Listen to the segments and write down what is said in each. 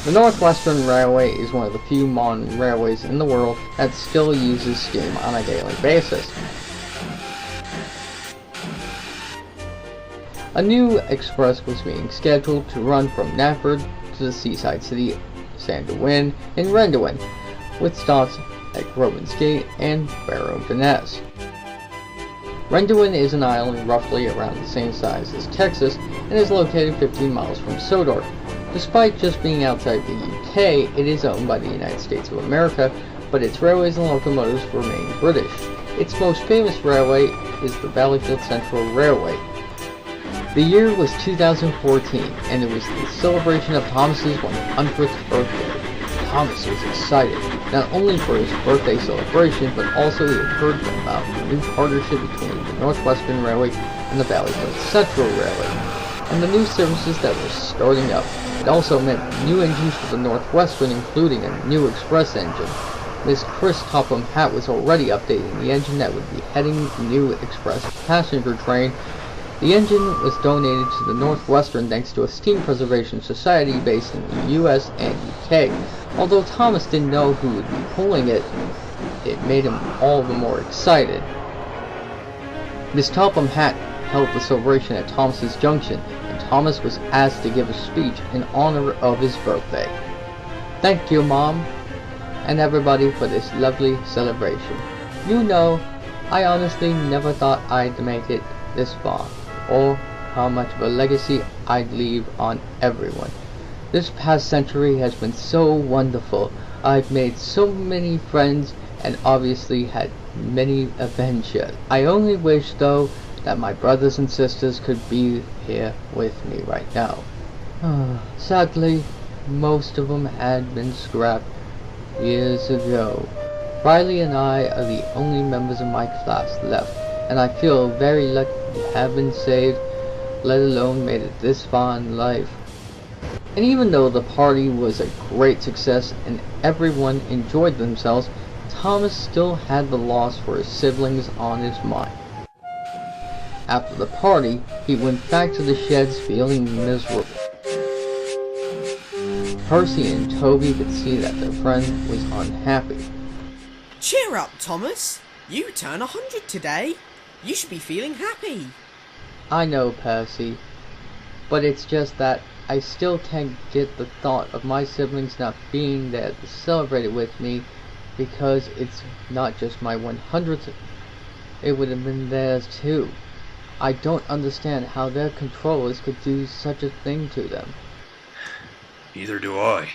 The Northwestern Railway is one of the few modern railways in the world that still uses steam on a daily basis. A new express was being scheduled to run from Nafford to the seaside city of Sanduin in Rendewin, with stops at Groban's Gate and Barrow-Denness. Rendewin is an island roughly around the same size as Texas and is located 15 miles from Sodor. Despite just being outside the UK, it is owned by the United States of America, but its railways and locomotives remain British. Its most famous railway is the Valleyfield Central Railway. The year was 2014, and it was the celebration of Thomas's 100th birthday. Thomas was excited, not only for his birthday celebration, but also he had heard about the new partnership between the Northwestern Railway and the Valleyfield Central Railway, and the new services that were starting up. It also meant new engines for the Northwestern, including a new express engine. Miss Chris Topham Hatt was already updating the engine that would be heading the new express passenger train. The engine was donated to the Northwestern thanks to a steam preservation society based in the US and UK. Although Thomas didn't know who would be pulling it, it made him all the more excited. Miss Topham Hatt held the celebration at Thomas's Junction, and Thomas was asked to give a speech in honor of his birthday. Thank you, Mom, and everybody for this lovely celebration. You know, I honestly never thought I'd make it this far, or how much of a legacy I'd leave on everyone. This past century has been so wonderful. I've made so many friends and obviously had many adventures. I only wish, though, that my brothers and sisters could be here with me right now. Sadly, most of them had been scrapped years ago. Riley and I are the only members of my class left, and I feel very lucky to have been saved, let alone made it this far in life. And even though the party was a great success and everyone enjoyed themselves, Thomas still had the loss for his siblings on his mind. After the party, he went back to the sheds feeling miserable. Percy and Toby could see that their friend was unhappy. Cheer up, Thomas. You turn 100 today. You should be feeling happy. I know, Percy, but it's just that I still can't get the thought of my siblings not being there to celebrate it with me, because it's not just my 100th, it would have been theirs too. I don't understand how their controllers could do such a thing to them. Neither do I.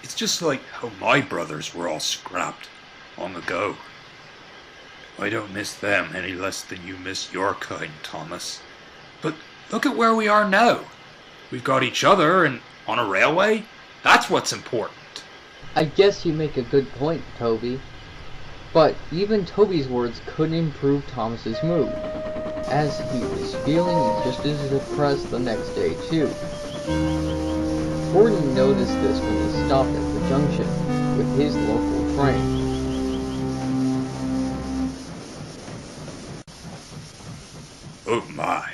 It's just like how my brothers were all scrapped long ago. I don't miss them any less than you miss your kind, Thomas. But look at where we are now. We've got each other and on a railway. That's what's important. I guess you make a good point, Toby. But even Toby's words couldn't improve Thomas's mood, as he was feeling just as depressed the next day too. Gordon noticed this when he stopped at the junction with his local train. Oh my.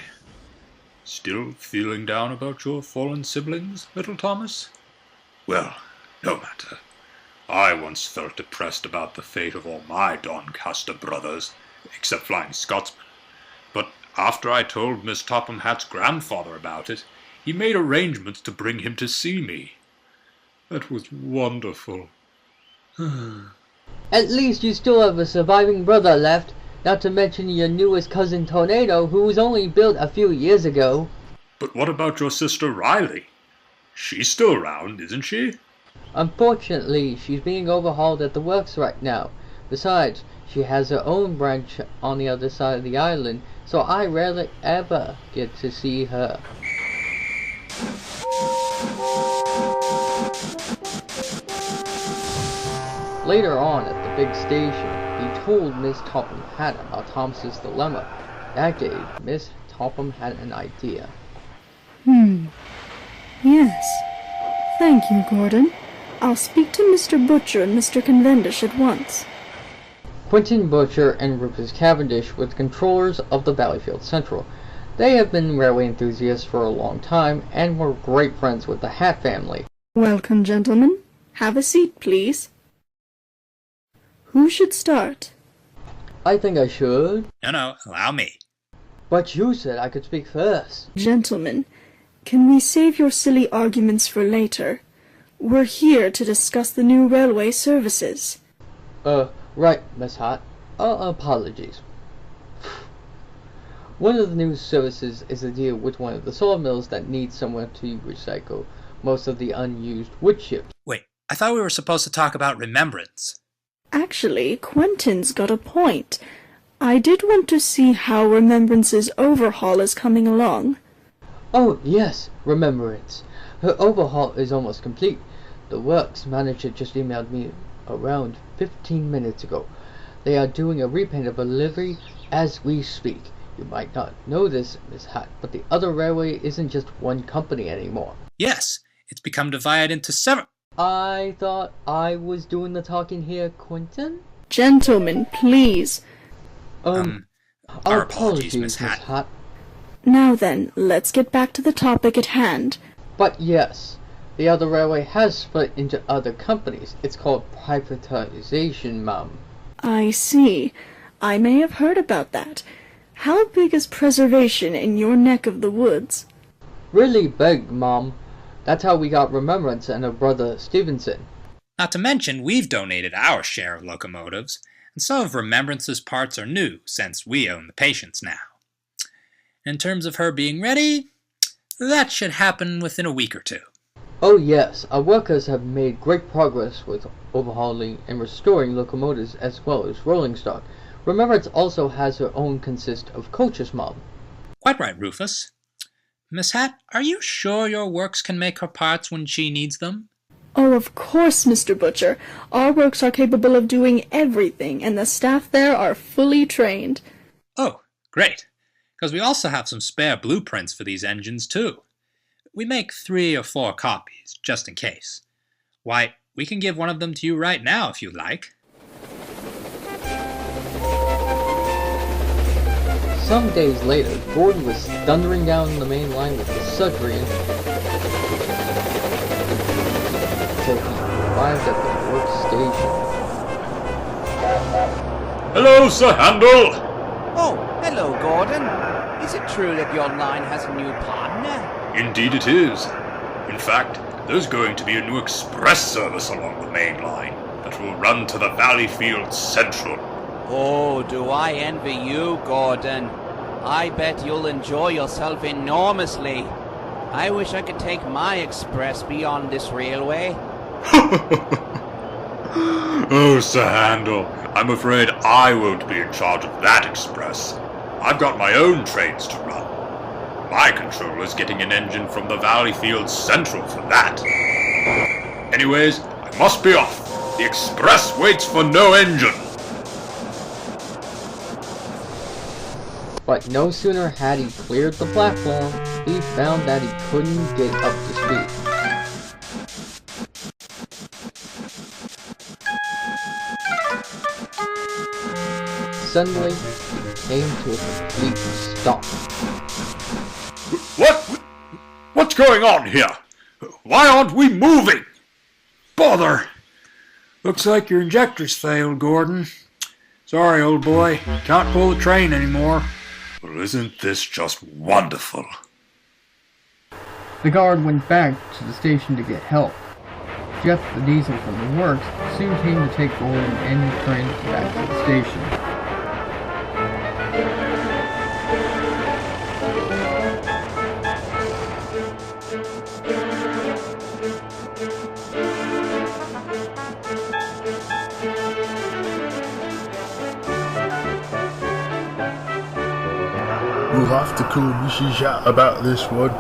Still feeling down about your fallen siblings, little Thomas? Well, no matter. I once felt depressed about the fate of all my Doncaster brothers, except Flying Scotsman. But after I told Miss Topham Hatt's grandfather about it, he made arrangements to bring him to see me. That was wonderful. At least you still have a surviving brother left, not to mention your newest cousin Tornado, who was only built a few years ago. But what about your sister Riley? She's still around, isn't she? Unfortunately, she's being overhauled at the works right now. Besides, she has her own branch on the other side of the island, so I rarely ever get to see her. Later on at the big station, he told Miss Topham Hatt about Thomas's dilemma. That gave Miss Topham Hatt an idea. Yes. Thank you, Gordon. I'll speak to Mr. Butcher and Mr. Cavendish at once. Quentin Butcher and Rufus Cavendish were the controllers of the Valleyfield Central. They have been railway enthusiasts for a long time and were great friends with the Hatt family. Welcome, gentlemen. Have a seat, please. Who should start? I think I should. No, allow me. But you said I could speak first. Gentlemen, can we save your silly arguments for later? We're here to discuss the new railway services. Right, Miss HiT. Apologies. One of the new services is a deal with one of the sawmills that needs someone to recycle most of the unused wood chips. Wait, I thought we were supposed to talk about Remembrance. Actually, Quentin's got a point. I did want to see how Remembrance's overhaul is coming along. Oh, yes, Remembrance. Her overhaul is almost complete. The works manager just emailed me around 15 minutes ago. They are doing a repaint of a livery as we speak. You might not know this, Miss HiT, but the other railway isn't just one company anymore. Yes, it's become divided into several... I thought I was doing the talking here, Quentin? Gentlemen, please. Our apologies, Miss HiT. Now then, let's get back to the topic at hand. But yes, the other railway has split into other companies. It's called privatization, Mum. I see. I may have heard about that. How big is preservation in your neck of the woods? Really big, Mom. That's how we got Remembrance and her brother Stevenson. Not to mention, we've donated our share of locomotives, and some of Remembrance's parts are new, since we own the Patience now. In terms of her being ready, that should happen within a week or two. Oh yes, our workers have made great progress with overhauling and restoring locomotives as well as rolling stock. Remembrance also has her own consist of coaches, Mom. Quite right, Rufus. Miss HiT, are you sure your works can make her parts when she needs them? Oh, of course, Mr. Butcher. Our works are capable of doing everything, and the staff there are fully trained. Oh, great. Because we also have some spare blueprints for these engines, too. We make 3 or 4 copies, just in case. Why, we can give one of them to you right now, if you'd like. Some days later, Gordon was thundering down the main line with the surgery until he arrived at the workstation. Hello, Sir Handel! Oh, hello, Gordon. Is it true that your line has a new partner? Indeed it is. In fact, there's going to be a new express service along the main line that will run to the Valleyfield Central. Oh, do I envy you, Gordon. I bet you'll enjoy yourself enormously. I wish I could take my express beyond this railway. Oh, Sir Handel, I'm afraid I won't be in charge of that express. I've got my own trains to run. My controller's getting an engine from the Valleyfield Central for that. Anyways, I must be off. The express waits for no engine. But no sooner had he cleared the platform, he found that he couldn't get up to speed. Suddenly, he came to a complete stop. What? What's going on here? Why aren't we moving? Bother! Looks like your injector's failed, Gordon. Sorry, old boy. Can't pull the train anymore. Well, isn't this just wonderful? The guard went back to the station to get help. Jeff, the diesel from the works, soon came to take Gordon and the train back to the station. We'll have to call Mrs. Yatt about this one.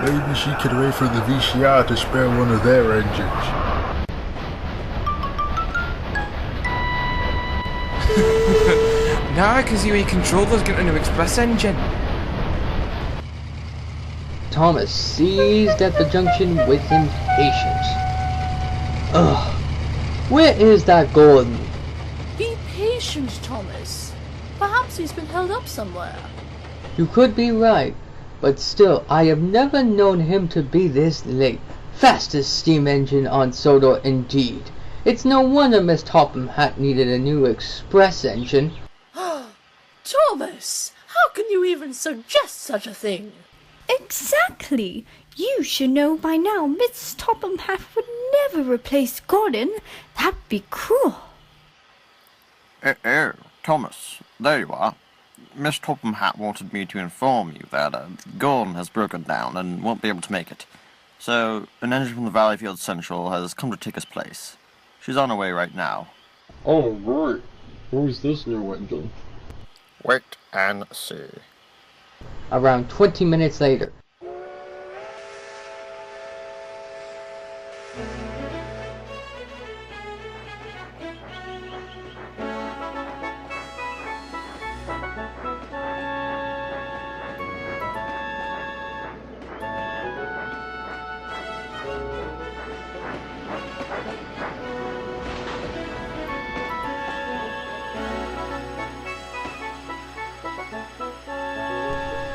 Maybe she could wait for the VCR to spare one of their engines. Nah, because your controller's got a new express engine. Thomas seized at the junction with impatience. Ugh, where is that Gordon? Be patient, Thomas. Perhaps he's been held up somewhere. You could be right, but still, I have never known him to be this late. Fastest steam engine on Sodor indeed. It's no wonder Miss Topham Hatt needed a new express engine. Thomas, how can you even suggest such a thing? Exactly. You should know by now Miss Topham Hatt would never replace Gordon. That'd be cruel. Oh, Thomas, there you are. Miss Topham Hatt wanted me to inform you that Gordon has broken down and won't be able to make it. So, an engine from the Valleyfield Central has come to take his place. She's on her way right now. Oh, right. Who's this new engine? Wait and see. Around 20 minutes later.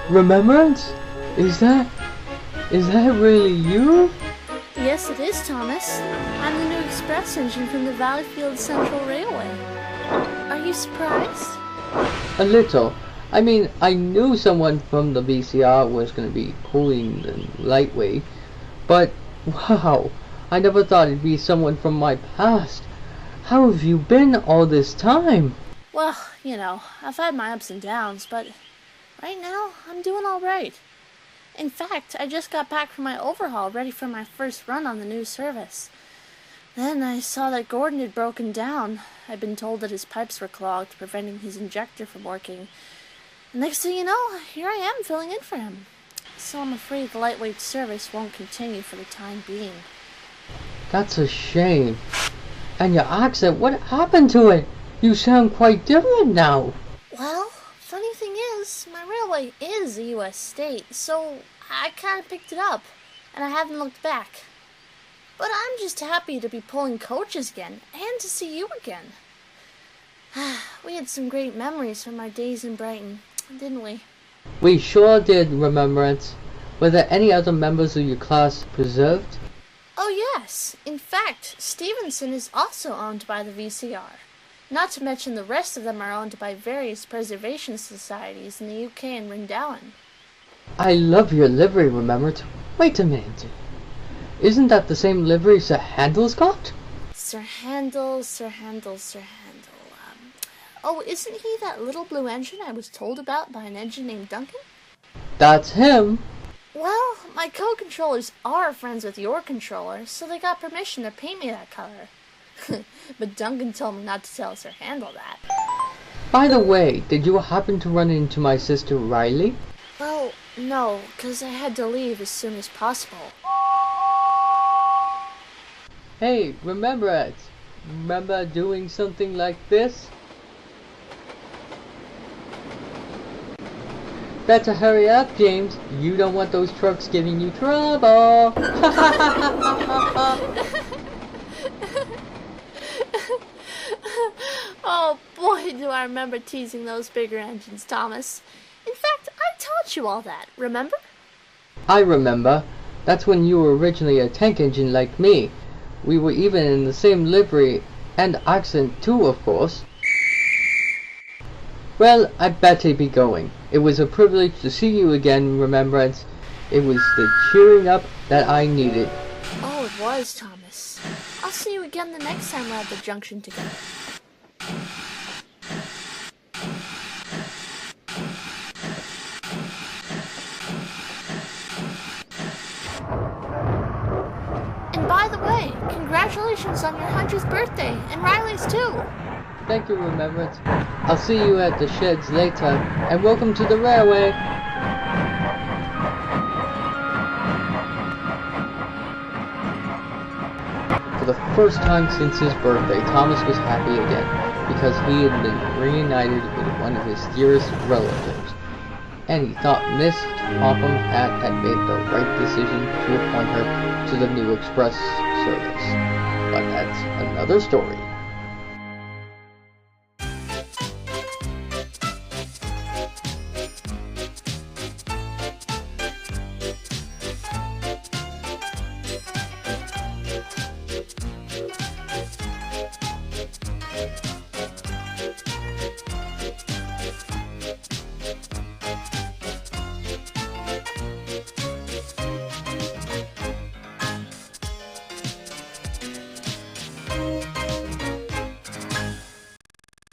Remembrance? Is that really you? Yes, it is, Thomas. I'm the new express engine from the Valleyfield Central Railway. Are you surprised? A little. I mean, I knew someone from the VCR was going to be pulling the lightweight, but wow, I never thought it'd be someone from my past. How have you been all this time? Well, you know, I've had my ups and downs, but right now, I'm doing all right. In fact, I just got back from my overhaul, ready for my first run on the new service. Then I saw that Gordon had broken down. I'd been told that his pipes were clogged, preventing his injector from working. Next thing you know, here I am filling in for him. So I'm afraid the lightweight service won't continue for the time being. That's a shame. And your accent, what happened to it? You sound quite different now. Well, funny thing is, my railway is a U.S. state, so I kind of picked it up, and I haven't looked back. But I'm just happy to be pulling coaches again, and to see you again. We had some great memories from our days in Brighton, didn't we? We sure did, Remembrance. Were there any other members of your class preserved? Oh yes, in fact, Stevenson is also owned by the VCR. Not to mention the rest of them are owned by various preservation societies in the UK and Rindawan. I love your livery, Remembrance. Wait a minute. Isn't that the same livery Sir Handel's got? Sir Handel. Oh, isn't he that little blue engine I was told about by an engine named Duncan? That's him. Well, my co-controllers are friends with your controller, so they got permission to paint me that color. But Duncan told me not to tell Sir Handel that. By the way, did you happen to run into my sister Riley? Well, no, 'cause I had to leave as soon as possible. Hey, Remembrance. Remember doing something like this? Better hurry up, James. You don't want those trucks giving you trouble. Oh boy, do I remember teasing those bigger engines, Thomas. In fact, I taught you all that, remember? I remember. That's when you were originally a tank engine like me. We were even in the same livery and accent too, of course. Well, I better be going. It was a privilege to see you again, Remembrance. It was the cheering up that I needed. Oh, it was, Thomas. I'll see you again the next time we're at the junction together. And by the way, congratulations on your 100th birthday, and Riley's too. Thank you, Remembrance. I'll see you at the sheds later, and welcome to the railway. For the first time since his birthday, Thomas was happy again, because he had been reunited with one of his dearest relatives, and he thought Miss Topham Hatt had made the right decision to appoint her to the new express service. But that's another story.